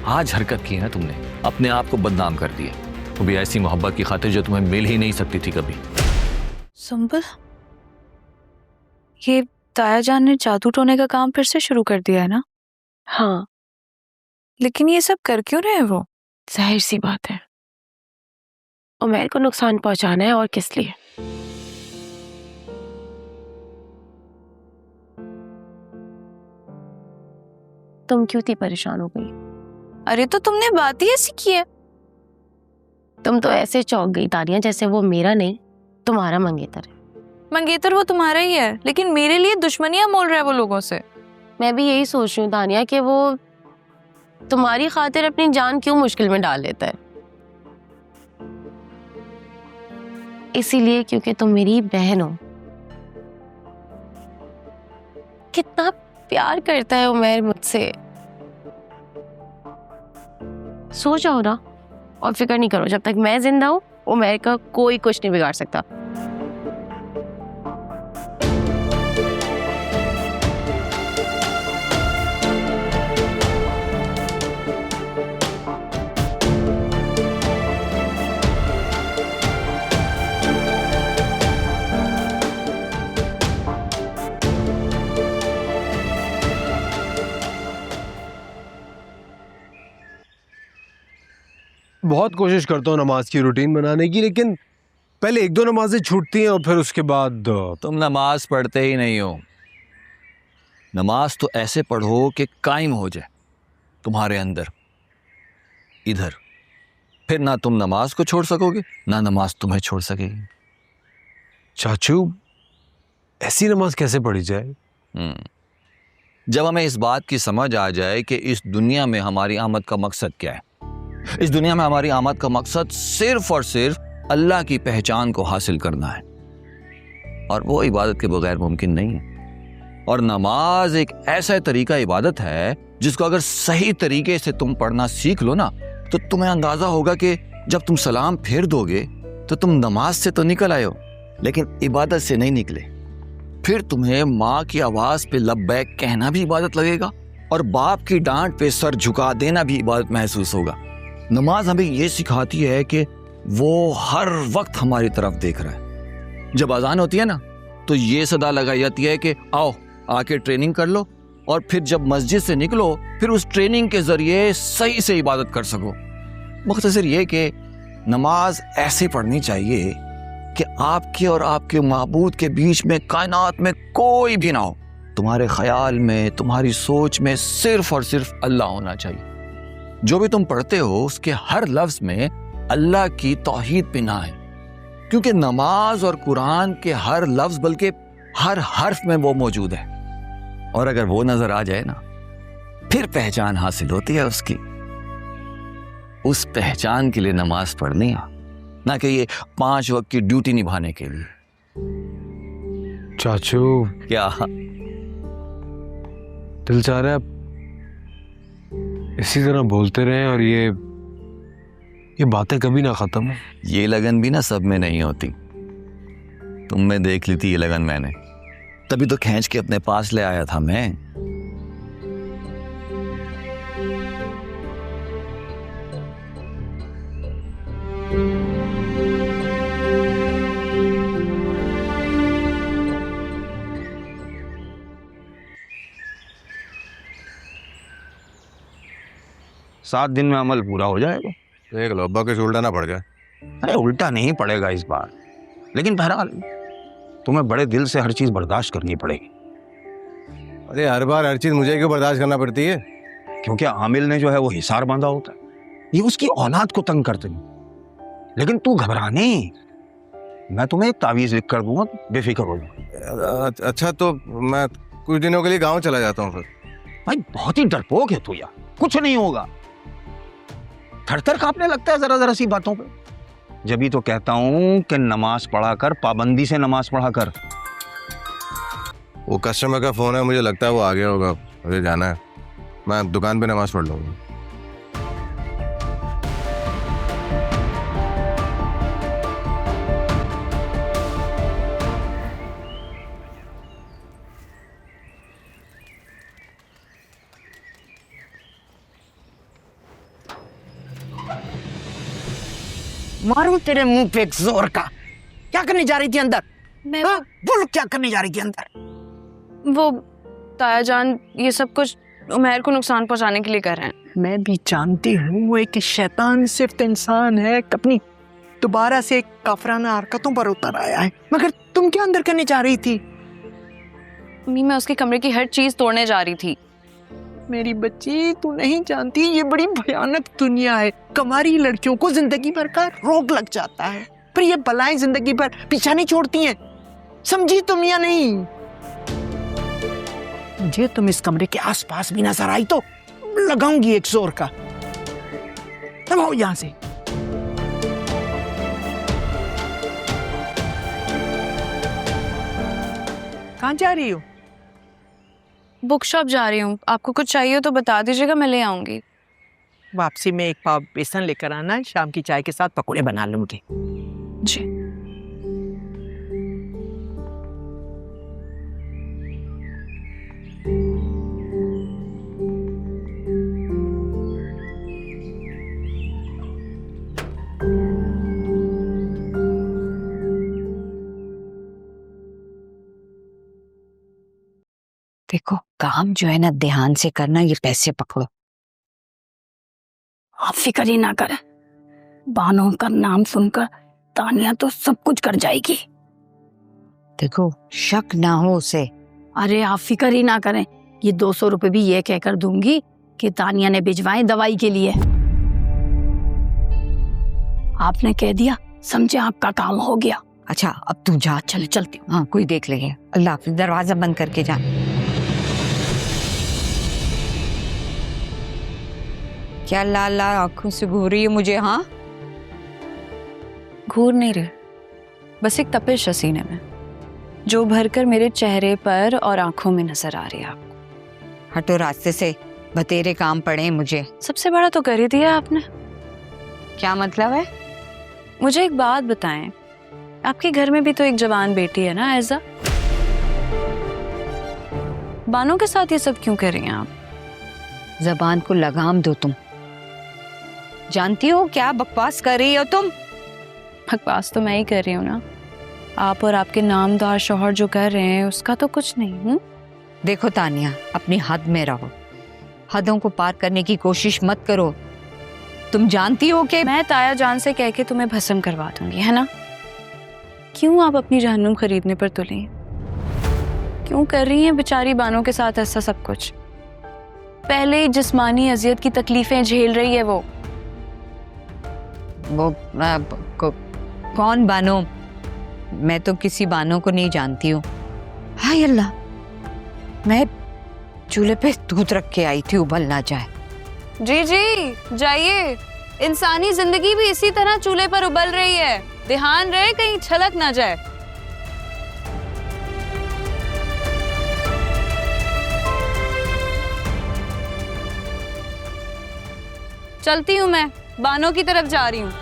आज हरकत की है ना तुमने, अपने आप को बदनाम कर दिया, वो भी ऐसी मोहब्बत की खातिर जो तुम्हें मिल ही नहीं सकती थी कभी। संबल, ये ताया जान ने जादू टोने का काम फिर से शुरू कर दिया है ना? हाँ, लेकिन ये सब कर क्यों रहे हैं वो? जाहिर सी बात है, उमैर को नुकसान पहुंचाना है, और किस लिए। तुम क्यों इतनी परेशान हो गई? अरे तो तुमने बात ही ऐसी की है। तुम तो ऐसे चौंक गई तानिया जैसे वो मेरा नहीं तुम्हारा मंगेतर है। मंगेतर वो तुम्हारा ही है, लेकिन मेरे लिए दुश्मनियां मोल रहा है वो लोगों से। मैं भी यही सोच रही हूँ तानिया कि वो तुम्हारी खातिर अपनी जान क्यों मुश्किल में डाल लेता है। इसीलिए क्योंकि तुम मेरी बहन हो। कितना प्यार करता है उमैर मुझसे, सो जाओ ना और फिक्र नहीं करो, जब तक मैं जिंदा हूं उमैर का कोई कुछ नहीं बिगाड़ सकता। बहुत कोशिश करता हूँ नमाज की रूटीन बनाने की, लेकिन पहले एक दो नमाजें छूटती हैं और फिर उसके बाद तुम नमाज पढ़ते ही नहीं हो। नमाज तो ऐसे पढ़ो कि कायम हो जाए तुम्हारे अंदर, इधर। फिर ना तुम नमाज को छोड़ सकोगे, ना नमाज तुम्हें छोड़ सकेगी। चाचू, ऐसी नमाज कैसे पढ़ी जाए? जब हमें इस बात की समझ आ जाए कि इस दुनिया में हमारी आमद का मकसद क्या है, इस दुनिया में हमारी आमद का मकसद सिर्फ और सिर्फ अल्लाह की पहचान को हासिल करना है, और वो इबादत के बगैर मुमकिन नहीं है। और नमाज एक ऐसा तरीका इबादत है जिसको अगर सही तरीके से तुम पढ़ना सीख लो ना, तो तुम्हें अंदाजा होगा कि जब तुम सलाम फेर दोगे तो तुम नमाज से तो निकल आए हो, लेकिन इबादत से नहीं निकले। फिर तुम्हें माँ की आवाज पे लब्बैक कहना भी इबादत लगेगा, और बाप की डांट पे सर झुका देना भी इबादत महसूस होगा। नमाज हमें ये सिखाती है कि वो हर वक्त हमारी तरफ देख रहा है। जब अजान होती है ना, तो ये सदा लगाई जाती है कि आओ आके ट्रेनिंग कर लो, और फिर जब मस्जिद से निकलो फिर उस ट्रेनिंग के जरिए सही से इबादत कर सको। मुख्तसर ये कि नमाज ऐसे पढ़नी चाहिए कि आपके और आपके माबूद के बीच में, कायनात में कोई भी ना हो। तुम्हारे ख्याल में, तुम्हारी सोच में सिर्फ और सिर्फ अल्लाह होना चाहिए। जो भी तुम पढ़ते हो उसके हर लफ्ज में अल्लाह की तौहीद बिना है, क्योंकि नमाज और कुरान के हर लफ्ज बल्कि हर हर्फ में वो मौजूद है। और अगर वो नजर आ जाए ना, फिर पहचान हासिल होती है उसकी। उस पहचान के लिए नमाज पढ़नी है, ना कि ये 5 वक्त की ड्यूटी निभाने के लिए। चाचू, क्या दिल चाह रहा है इसी तरह बोलते रहें और ये बातें कभी ना खत्म हो। ये लगन भी ना सब में नहीं होती। तुम में देख ली थी ये लगन मैंने, तभी तो खींच के अपने पास ले आया था मैं। सात दिन में अमल पूरा हो जाएगा। देख लो अब्बा के उल्टा ना पड़ जाए। अरे उल्टा नहीं पड़ेगा इस बार, लेकिन बहरहाल तुम्हें बड़े दिल से हर चीज बर्दाश्त करनी पड़ेगी। अरे हर बार हर चीज मुझे क्यों बर्दाश्त करना पड़ती है? क्योंकि आमिल ने जो है वो हिसार बांधा होता है, ये उसकी औलाद को तंग करते हैं। लेकिन तू घबरा नहीं, मैं तुम्हें एक तावीज लिख कर दूंगा, बेफिक्र हो जाओ। अच्छा तो मैं कुछ दिनों के लिए गांव चला जाता हूँ फिर। भाई बहुत ही डरपोक है तू यार, कुछ नहीं होगा। थर-थर कांपने लगता है जरा जरा सी बातों पे। जब ही तो कहता हूं कि नमाज पढ़ा कर, पाबंदी से नमाज पढ़ा कर। वो कस्टमर का फोन है, मुझे लगता है वो आ गया होगा, मुझे जाना है। मैं दुकान पे नमाज पढ़ लूंगा। मारूं तेरे मुंह पे एक जोर का। क्या करने जा रही थी अंदर? मैं हाँ? बोल क्या करने जा रही थी अंदर? वो ताया जान ये सब कुछ उमैर को नुकसान पहुंचाने के लिए कर रहे हैं। मैं भी जानती हूँ वो एक शैतान सिर्फ इंसान है, अपनी दोबारा से काफराना हरकतों पर उतर आया है। मगर तुम क्या अंदर करने जा रही थी? अम्मी मैं उसके कमरे की हर चीज तोड़ने जा रही थी। मेरी बच्ची, तू नहीं जानती ये बड़ी भयानक दुनिया है। कमारी लड़कियों को जिंदगी भर का रोग लग जाता है, पर ये बलाएं जिंदगी भर पीछा नहीं छोड़ती हैं। समझी तुम या नहीं? मुझे तुम इस कमरे के आसपास भी नजर आई तो लगाऊंगी एक जोर का। अब आओ यहां से। कहां जा रही हो? बुक शॉप जा रही हूँ, आपको कुछ चाहिए हो तो बता दीजिएगा, मैं ले आऊंगी। वापसी में एक पाव बेसन लेकर आना, शाम की चाय के साथ पकौड़े बना लूंगी। जी। देखो काम जो है ना ध्यान से करना, ये पैसे पकड़ो। आप फिक्र ही ना करें, बानो का नाम सुनकर तानिया तो सब कुछ कर जाएगी। देखो शक ना हो उसे। अरे आप फिक्र ही ना करें, ये 200 रुपए भी ये कहकर दूंगी कि तानिया ने भिजवाए दवाई के लिए। आपने कह दिया, समझे, आपका काम हो गया। अच्छा अब तू जा, चल चलती हूँ। हाँ कोई देख लेगा। अल्लाह हाफिज, दरवाजा बंद करके जा। क्या लाल लाल आंखों से घूर रही है मुझे? हाँ घूर नहीं रही, बस एक तपिश है सीने में जो भरकर मेरे चेहरे पर और आंखों में नजर आ रही है आपको। हटो रास्ते से, बतेरे काम पड़े हैं मुझे। सबसे बड़ा तो कर ही दिया आपने। क्या मतलब है? मुझे एक बात बताएं, आपके घर में भी तो एक जवान बेटी है ना ऐजा? बानों के साथ ये सब क्यों कर रही हैं आप? जबान को लगाम दो तुम। जानती हो क्या बकवास कर रही हो तुम? बकवास तो मैं ही कर रही हूँ ना, आप और आपके नामदार शौहर जो कर रहे हैं उसका तो कुछ नहीं हूँ। देखो तानिया, अपनी हद में रहो, हदों को पार करने की कोशिश मत करो। तुम जानती हो कि मैं ताया जान से कह के तुम्हें भस्म करवा दूंगी, है ना? क्यों आप अपनी जहन्नुम खरीदने पर तुली? क्यों कर रही हैं बेचारी बानों के साथ ऐसा सब कुछ? पहले ही जिस्मानी अजियत की तकलीफें झेल रही है वो। कौन बानो? मैं तो किसी बानो को नहीं जानती हूँ। हाय अल्लाह, मैं चूल्हे पे दूध रख के आई थी, उबल ना जाए। जी जी जाइए, इंसानी जिंदगी भी इसी तरह चूल्हे पर उबल रही है, ध्यान रहे कहीं छलक ना जाए। चलती हूँ मैं, बानों की तरफ जा रही हूँ।